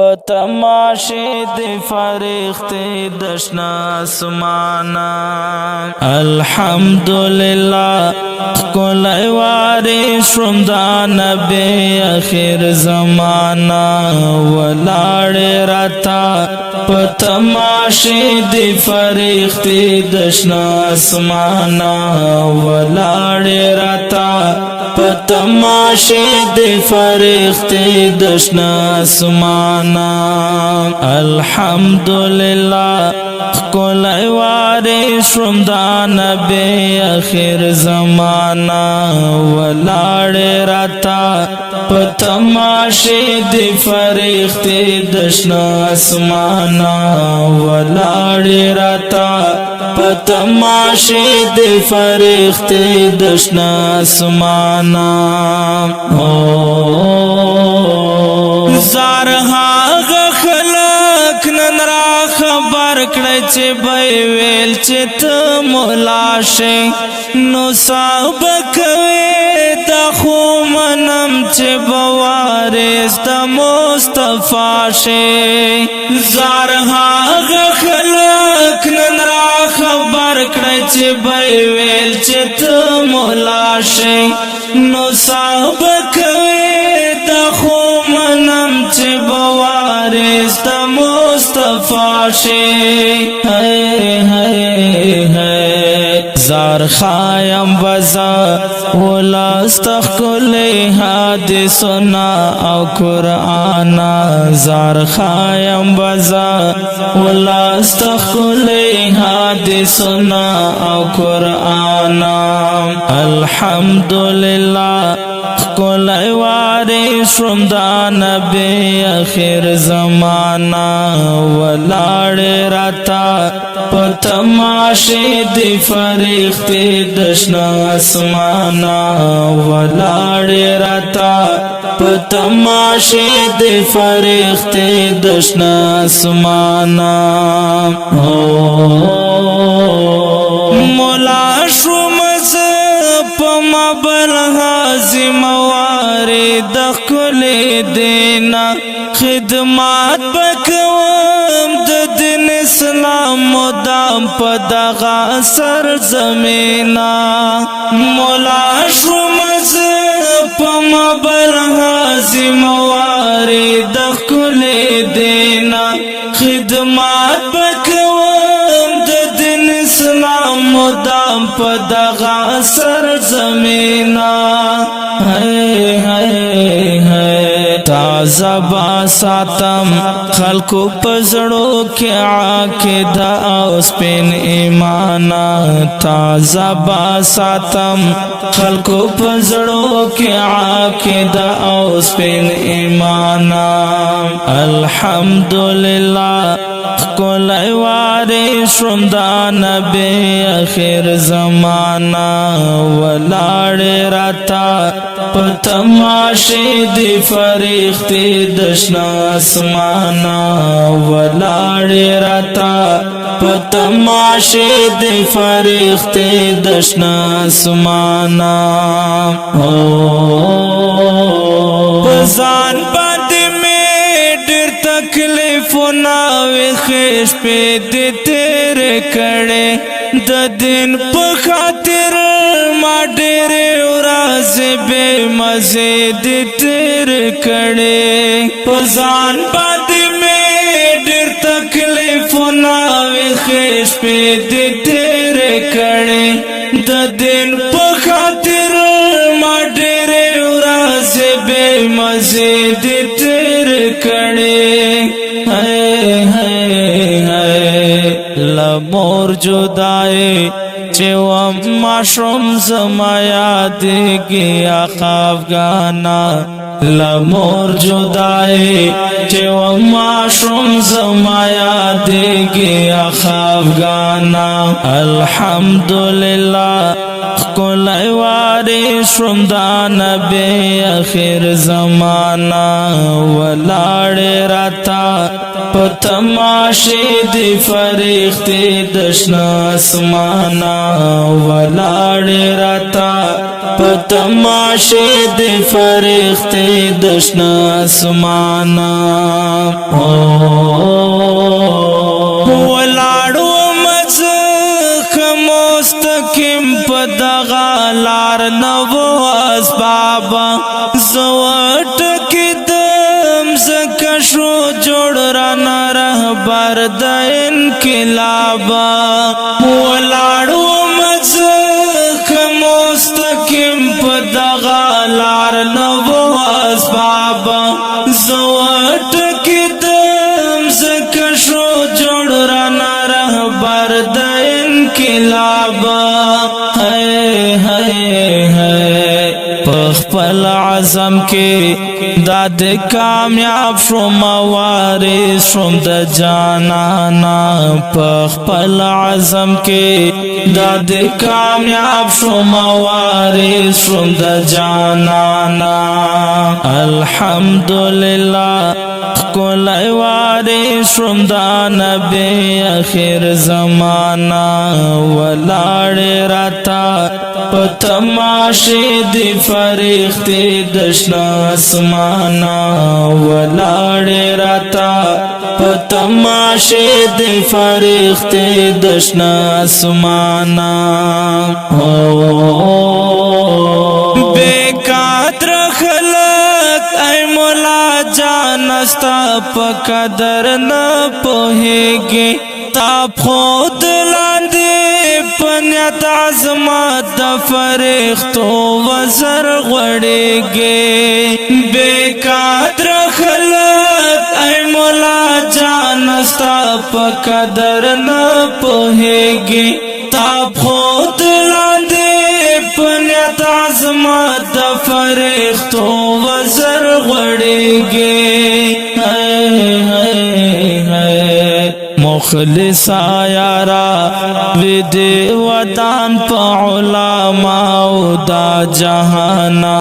پتماشی دی فرخت دشنا سمانا الحمدللہ کل واری شم دا نبی اخیر زمانا ولاڑ رتا پتماشی دی فرخت دشنا سمانا ولاڑ رتا پتماشی دی فرخت دشنا سمانا الحمدللہ کل واری شم دا نبی اخیر زمانا ولاڑ رتا پتماشی دی فرخت دشنا سمانا ولاڑ رتا پتماشی دی فرخت دشنا سمانا زارها خلق نن را خبر کړی چې به ویل چې ته مولا شې نو صاحب کوي د خو منم چې بوارث د مصطفی شې زارها خلق نن را خبر کړی چې به ویل چې ته مولا شې نو صاحب کوي د خو منم چې بوارث د مصطفی شي زار خایم بزا ولا استخل حدیثنا او قرآن زار خایم بزا ولا استخل حدیثنا او قرآن الحمدللہ کل واری شم دا نبی اخیر زمانا ولاڑ رتا پتماشی دی فرخت دشنا اسمانا ولاڑ رتا پتماشی دی فرخت دشنا اسمانا مولا شمز پما بلغازم واری دخل دینا خدمات بکوم د دین اسلام مدام پدغا سر زمینا مولا شمز پما بلغازم واری دخل دینا خدمات بکوم د دین اسلام مدام پدغا سر زمینا تازہ با ساتم خلقو پزڑو کی عاقدہ او سپین ایمانا تازہ با ساتم خلقو پزڑو کی عاقدہ او سپین ایمانا الحمدللہ کل واری شم دا نبی اخیر زمانا ولاڑ رتا پتماشی دی فرخت دشنا اسمانا ولاڑ رتا پتماشی دی فرخت دشنا اسمانا پزان باندې تکلیفنا وخیش پی دی تیرے کڑے د دین په خاطر ما ډېر ورځ بے مزید تیر کړي په ځان باندې مې ډېر تکلیفونه وخیش پی دی تیر کړي د دین په خاطر ما ډېر ورځ بے مزید تیر کړي لمور جدائی چوام ماشوم زما یادگی آقا افغانا لمور جدائی چوام ماشوم زما یادگی آقا افغانا الحمدللہ کل وارث شوم دا نبی اخر زمانہ ولاړ راتا پتماشې دی فرښتې دشنا اسمانہ ولاړ راتا پتماشې دی فرښتې دشنا اسمانہ ولاړو مستقیم پدغا لار نو اسباب زوٹ کی دم زکشو جوڑ رانا رہبر دا انقلاب ولاړو مزخ مستقیم پدغا لار نو اسباب زوٹ کی دم زکشو جوڑ رانا رہبر دا انقلاب پخپل عزم کے داد کامیاب شوم وارث شوم د جانانا پخپل عزم کے داد کامیاب شوم وارث شوم د جانانا الحمدللہ کولای وارث شوم دا نبی اخر زمانہ ولاړ راتا پتماشې دی فرښتې دشنا اسمانہ ولاړ راتا پتماشې دی فرښتې دشنا اسمانہ بیقدر خلق ای مولا جان استا په قدر نه پوهیږي تا خود لاندې پنیت عظمت د فرښتو وزر غړېږي بیقدر خلق ای مولا جان استا په قدر نه پوهیږي تا خود لاندې پنیت عظمت د فرښتو وزر غړېږي مخلصا یارا ودی ودان پا علماء دا جہانا